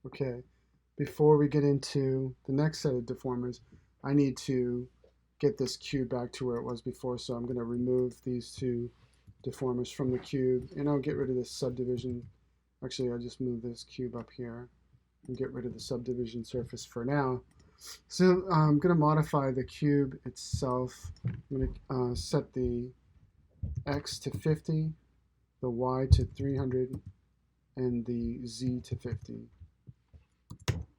Okay, before we get into the next set of deformers, I need to get this cube back to where it was before, so I'm going to remove these two deformers from the cube, and I'll get rid of this subdivision. Actually, I'll just move this cube up here and get rid of the subdivision surface for now. So I'm going to modify the cube itself. I'm going to set the x to 50, the y to 300, and the z to 50,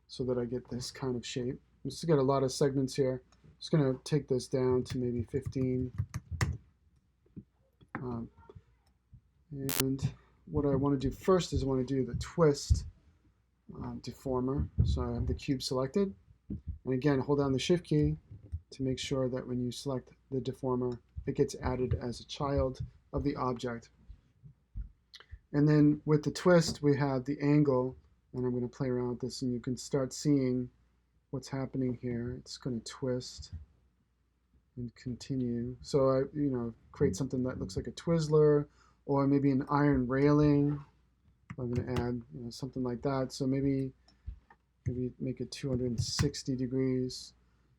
so that I get this kind of shape. I'm just got a lot of segments here. I'm just going to take this down to maybe 15. Um, and what I want to do first is I want to do the twist deformer. So I have the cube selected. And again, hold down the shift key to make sure that when you select the deformer, it gets added as a child of the object. And then with the twist, we have the angle, and I'm going to play around with this, and you can start seeing what's happening here. It's going to twist and continue. So I, create something that looks like a Twizzler, or maybe an iron railing. I'm going to add something like that. So maybe make it 260 degrees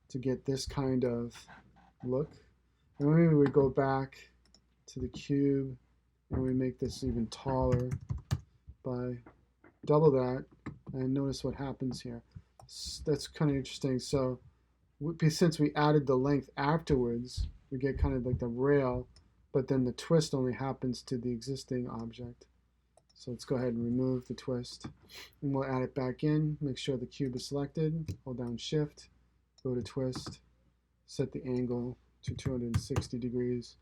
to get this kind of look. And maybe we go back to the cube and we make this even taller by double that, and notice what happens here. That's kind of interesting. So since we added the length afterwards, we get kind of like the rail, but then the twist only happens to the existing object. So let's go ahead and remove the twist, and we'll add it back in. Make sure the cube is selected, hold down shift, go to twist, set the angle to 260 degrees.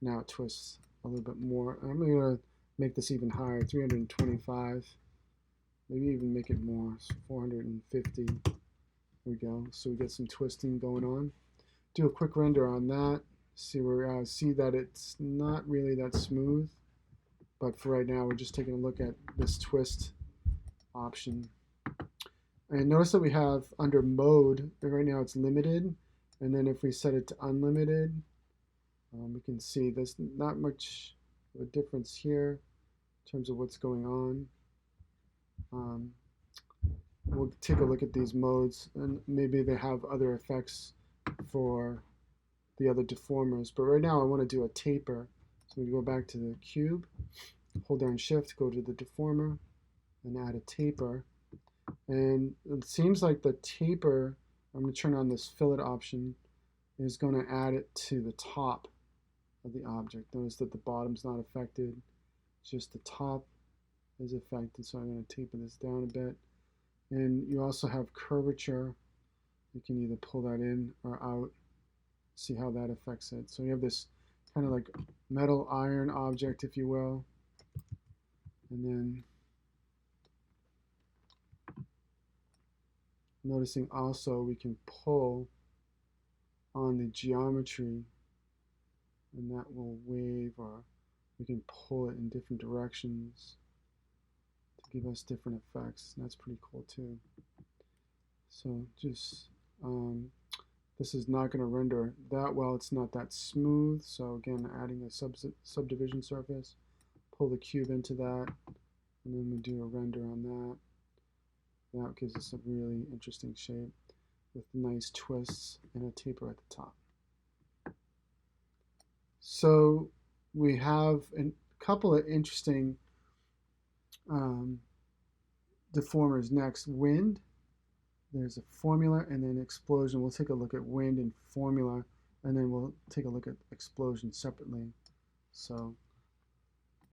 Now it twists a little bit more. I'm going to make this even higher, 325. Maybe even make it more, so 450. There we go. So we get some twisting going on. Do a quick render on that. See that it's not really that smooth. But for right now, we're just taking a look at this twist option. And notice that we have under mode, right now it's limited. And then if we set it to unlimited, we can see there's not much of a difference here in terms of what's going on. We'll take a look at these modes, and maybe they have other effects for the other deformers. But right now I want to do a taper. So we go back to the cube, hold down shift, go to the deformer, and add a taper. And it seems like the taper, I'm going to turn on this fillet option, is going to add it to the top of the object. Notice that the bottom's not affected, it's just the top is affected. So I'm going to taper this down a bit. And you also have curvature. You can either pull that in or out, see how that affects it. So you have this kind of like metal iron object, if you will. And then noticing also we can pull on the geometry, and that will wave, or we can pull it in different directions to give us different effects. And that's pretty cool too. So just this is not going to render that well. It's not that smooth. So again, adding a subdivision surface, pull the cube into that, and then we do a render on that. That gives us a really interesting shape with nice twists and a taper at the top. So we have a couple of interesting deformers next. Wind, there's a formula, and then explosion. We'll take a look at wind and formula, and then we'll take a look at explosion separately. So